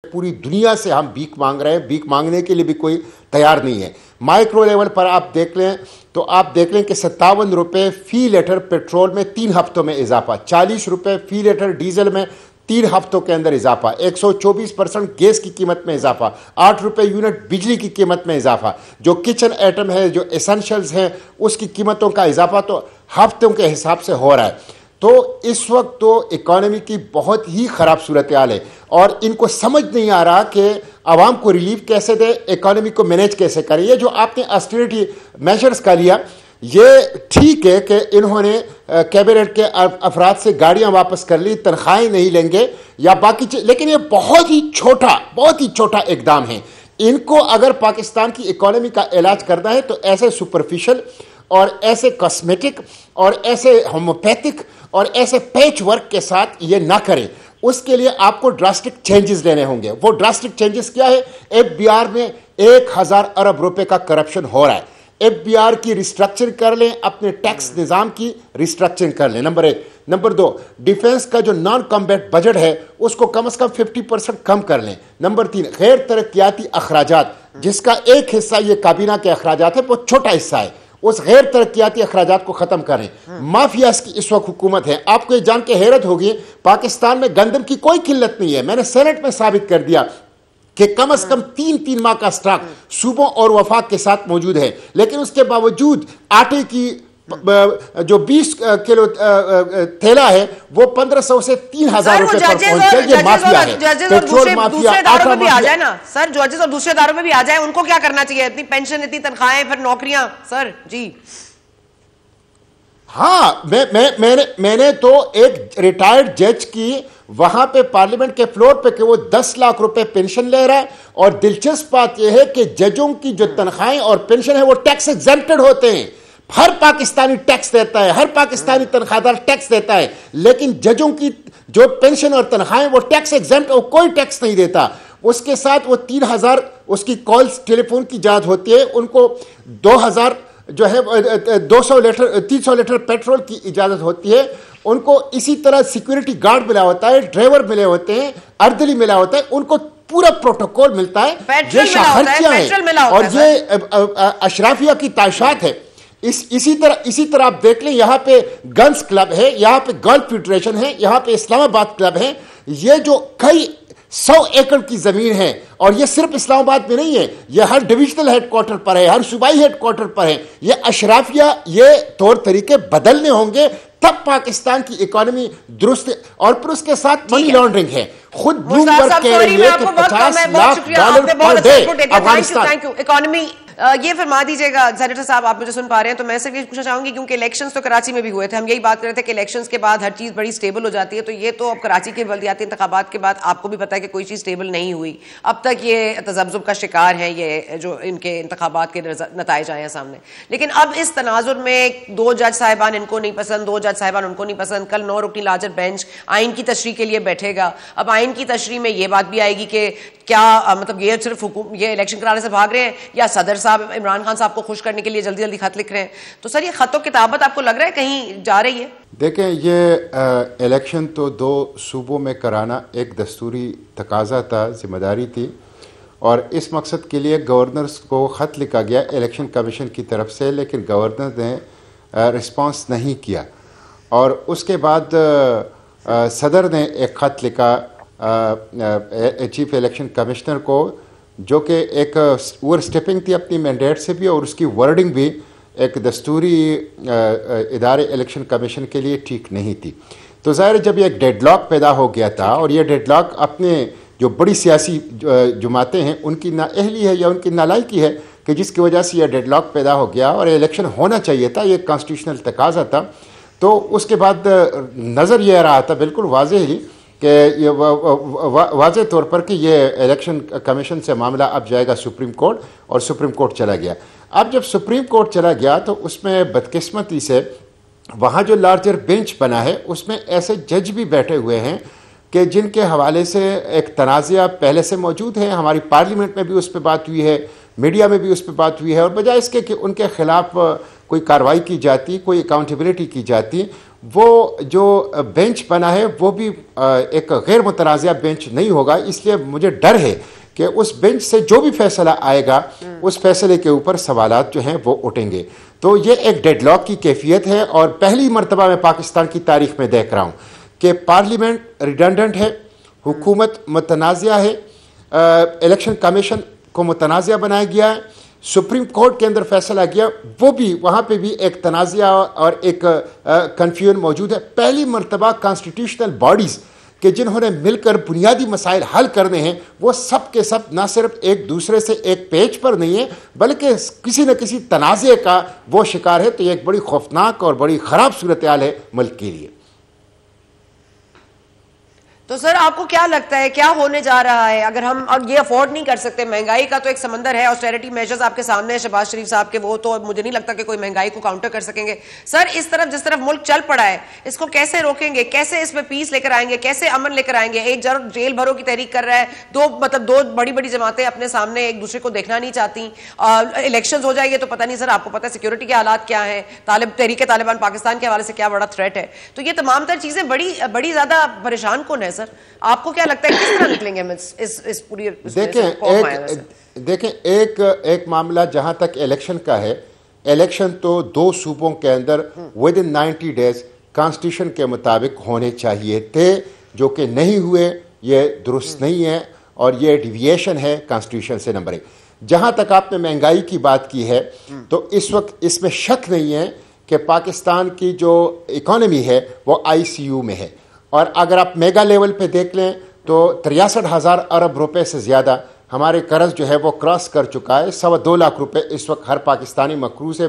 पूरी दुनिया से हम भीख मांग रहे हैं, भीख मांगने के लिए भी कोई तैयार नहीं है। माइक्रो लेवल पर आप देख लें तो आप देख लें कि 57 रुपये फी लीटर पेट्रोल में 3 हफ्तों में इजाफा, 40 रुपये फी लीटर डीजल में 3 हफ्तों के अंदर इजाफा, 124% गैस की कीमत में इजाफा, 8 रुपये यूनिट बिजली की कीमत में इजाफा, जो किचन आइटम है, जो एसेंशियल्स हैं, उसकी कीमतों का इजाफा तो हफ्तों के हिसाब से हो रहा है। तो इस वक्त तो इकॉनमी की बहुत ही ख़राब सूरत हाल है और इनको समझ नहीं आ रहा कि आवाम को रिलीफ कैसे दे, इकॉनमी को मैनेज कैसे करें। ये जो आपने ऑस्टेरिटी मेजर्स का लिया, ये ठीक है कि इन्होंने कैबिनेट के अफराद से गाड़ियां वापस कर ली, तनख्वाहें नहीं लेंगे या बाकी चीज़, लेकिन ये बहुत ही छोटा इकदाम है। इनको अगर पाकिस्तान की इकॉनमी का इलाज करना है तो ऐसे सुपरफिशियल और ऐसे कॉस्मेटिक और ऐसे होम्योपैथिक और ऐसे पैच वर्क के साथ ये ना करें। उसके लिए आपको ड्रास्टिक चेंजेस लेने होंगे। वो ड्रास्टिक चेंजेस क्या है? एफबीआर में 1000 अरब रुपए का करप्शन हो रहा है। एफबीआर की रिस्ट्रक्चर कर लें, अपने टैक्स निज़ाम की रिस्ट्रक्चरिंग कर लें, नंबर 1। नंबर 2, डिफेंस का जो नॉन कॉम्बैट बजट है उसको कम से कम 50% कम कर लें। नंबर 3, गैर तरक्याती अखराजात, जिसका एक हिस्सा ये काबीना के अखराजात है, वो छोटा हिस्सा है, उस गैर तरक्याती अखराजात को खत्म करें। माफियाज की इस वक्त हुकूमत है। आपको ये जान के हैरत होगी, पाकिस्तान में गंदम की कोई किल्लत नहीं है। मैंने सेनेट में साबित कर दिया कि कम से कम 3 माह का स्टॉक सूबों और वफाक के साथ मौजूद है, लेकिन उसके बावजूद आटे की जो 20 किलो थैला है वो 1500 से 3000 रुपए पर पहुंच गया। ये माफिया है, पेट्रोल माफिया, आटा माफिया। आ जाए ना सर, जजेस और दूसरे इदारों में भी आ जाए, उनको क्या करना चाहिए? इतनी पेंशन, इतनी तनख्वाहें, फिर नौकरियां। सर जी हाँ, मैंने तो एक रिटायर्ड जज की वहां पे पार्लियामेंट के फ्लोर पे कि वो 10 लाख रुपए पेंशन ले रहा है, और दिलचस्प बात यह है कि जजों की जो तनख्वाहें और पेंशन है वो टैक्स एग्जेम्प्टेड होते हैं। हर पाकिस्तानी टैक्स देता है, हर पाकिस्तानी तनख्वाहदार टैक्स देता है, लेकिन जजों की जो पेंशन और तनख्वाहें वो टैक्स एग्जेम्प्ट, वो कोई टैक्स नहीं देता। उसके साथ वो 3000 उसकी कॉल्स टेलीफोन की जांच होती है, उनको 2000 जो है 300 लीटर पेट्रोल की इजाजत होती है, उनको इसी तरह सिक्योरिटी गार्ड मिला होता है, ड्राइवर मिले होते हैं, अर्दली मिला होता है, उनको पूरा प्रोटोकॉल मिलता है। ये शहरचियां हैं और ये अशराफिया की ताशात है। इसी तरह आप देख लें, यहाँ पे गन्स क्लब है, यहाँ पे गल्फ फेडरेशन है, यहाँ पे इस्लामाबाद क्लब है। ये जो कई 100 एकड़ की जमीन है, और ये सिर्फ इस्लामाबाद में नहीं है, ये हर डिविजनल हेडक्वार्टर पर है, हर सूबाई हेडक्वार्टर पर है। ये अशराफिया, ये तौर तरीके बदलने होंगे, तब पाकिस्तान की इकोनॉमी दुरुस्त। और फिर उसके साथ मनी लॉन्ड्रिंग है। खुद ब्लूमबर्ग कह रही है कि 50 lakh dollar per day Afghanistan. Economy ये फरमा दीजिएगा सेनेटर साहब, आप मुझे सुन पा रहे हैं? तो मैं सिर्फ ये पूछना चाहूंगी, क्योंकि इलेक्शंस तो कराची में भी हुए थे, हम यही बात कर रहे थे कि इलेक्शंस के बाद हर चीज बड़ी स्टेबल हो जाती है। तो ये तो अब कराची के बल्दियाती इंतखाबात के बाद आपको भी पता है कि कोई चीज स्टेबल नहीं हुई। अब तक ये तज़ब्ज़ुब का शिकार है, ये जो इनके इंतखाबात के नताइज आए हैं सामने। लेकिन अब इस तनाजुर में 2 जज साहिबान इनको नहीं पसंद, 2 जज साहिबान उनको नहीं पसंद। कल 9 रुकनी लार्जर बेंच आइन की तशरीह के लिए बैठेगा। अब आइन की तशरीह में ये बात भी आएगी कि क्या मतलब ये सिर्फ ये इलेक्शन कराने से भाग रहे हैं, या सदर साहब इमरान खान साहब को खुश करने के लिए जल्दी जल्दी खत लिख रहे हैं? तो सर, ये खतों किताबत आपको लग रहा है कहीं जा रही है? देखें, ये इलेक्शन तो 2 सूबों में कराना एक दस्तूरी तकाजा था, जिम्मेदारी थी, और इस मकसद के लिए गवर्नर्स को ख़त लिखा गया इलेक्शन कमीशन की तरफ से, लेकिन गवर्नर ने रिस्पांस नहीं किया। और उसके बाद सदर ने एक ख़त लिखा चीफ इलेक्शन कमिश्नर को, जो कि एक ओवर स्टेपिंग थी अपनी मैंडेट से भी, और उसकी वर्डिंग भी एक दस्तूरी इदारे इलेक्शन कमीशन के लिए ठीक नहीं थी। तो ज़ाहिर जब एक डेडलॉक पैदा हो गया था, और ये डेडलॉक अपने जो बड़ी सियासी जमातें हैं उनकी नाअहली है या उनकी नालायकी है कि जिसकी वजह से यह डेडलॉक पैदा हो गया, और इलेक्शन होना चाहिए था, ये कॉन्स्टिट्यूशनल तकाजा था। तो उसके बाद नज़र ये आ रहा था बिल्कुल वाज़ेह ही कि ये वाज़ेह तौर पर कि ये इलेक्शन कमीशन से मामला अब जाएगा सुप्रीम कोर्ट, और सुप्रीम कोर्ट चला गया। अब जब सुप्रीम कोर्ट चला गया तो उसमें बदकिस्मती से वहाँ जो लार्जर बेंच बना है उसमें ऐसे जज भी बैठे हुए हैं कि जिनके हवाले से एक तनाज़ा पहले से मौजूद है। हमारी पार्लियामेंट में भी उस पर बात हुई है, मीडिया में भी उस पर बात हुई है, और बजाय इसके कि उनके खिलाफ कोई कार्रवाई की जाती, कोई अकाउंटेबिलिटी की जाती, वो जो बेंच बना है वो भी एक गैर मुतनाज़ा बेंच नहीं होगा। इसलिए मुझे डर है कि उस बेंच से जो भी फैसला आएगा उस फैसले के ऊपर सवालात जो हैं वो उठेंगे। तो ये एक डेडलॉक की कैफियत है और पहली मरतबा मैं पाकिस्तान की तारीख में देख रहा हूँ कि पार्लियामेंट रिडंडेंट है, हुकूमत मुतनाज़ा है, इलेक्शन कमीशन को मुतनाज़ा बनाया गया है, सुप्रीम कोर्ट के अंदर फैसला गया, वो भी वहाँ पे भी एक तनाज़ा और एक कन्फ्यूजन मौजूद है। पहली मरतबा कॉन्स्टिट्यूशनल बॉडीज़ कि जिन्होंने मिलकर बुनियादी मसाइल हल करने हैं वो सब के सब ना सिर्फ एक दूसरे से एक पेज पर नहीं है बल्कि किसी न किसी तनाज़े का वो शिकार है। तो ये एक बड़ी खौफनाक और बड़ी ख़राब सूरत हाल है मुल्क के लिए। तो सर आपको क्या लगता है क्या होने जा रहा है अगर हम अब ये अफोर्ड नहीं कर सकते? महंगाई का तो एक समंदर है, ऑस्टेरिटी मेजर्स आपके सामने है शहबाज शरीफ साहब के, वो तो मुझे नहीं लगता कि कोई महंगाई को काउंटर कर सकेंगे। सर इस तरफ जिस तरफ मुल्क चल पड़ा है इसको कैसे रोकेंगे, कैसे इसमें पीस लेकर आएंगे, कैसे अमन लेकर आएंगे? एक जेल भरो की तहरीक कर रहा है, दो बड़ी बड़ी जमातें अपने सामने एक दूसरे को देखना नहीं चाहती, इलेक्शन हो जाएंगे तो पता नहीं सर, आपको पता है सिक्योरिटी के हालात क्या है, तहरीक तालिबान पाकिस्तान के हवाले से क्या बड़ा थ्रेट है। तो ये तमाम तर चीजें बड़ी ज्यादा परेशान कौन है सर? आपको क्या लगता है किस तरह निकलेंगे हम इस पूरी? देखें एक मामला जहां तक इलेक्शन का है, इलेक्शन तो 2 सूबों के अंदर विद इन 90 डेज कॉन्स्टिट्यूशन के मुताबिक होने चाहिए थे, जो कि नहीं हुए। ये दुरुस्त नहीं है और ये डिविएशन है कॉन्स्टिट्यूशन से। नंबर 1, जहां तक आपने महंगाई की बात की है तो इस वक्त इसमें शक नहीं है कि पाकिस्तान की जो इकॉनमी है वो ICU में है। और अगर आप मेगा लेवल पे देख लें तो 63,000 अरब रुपए से ज़्यादा हमारे कर्ज जो है वो क्रॉस कर चुका है। 2.25 लाख रुपए इस वक्त हर पाकिस्तानी मकरूज़ है।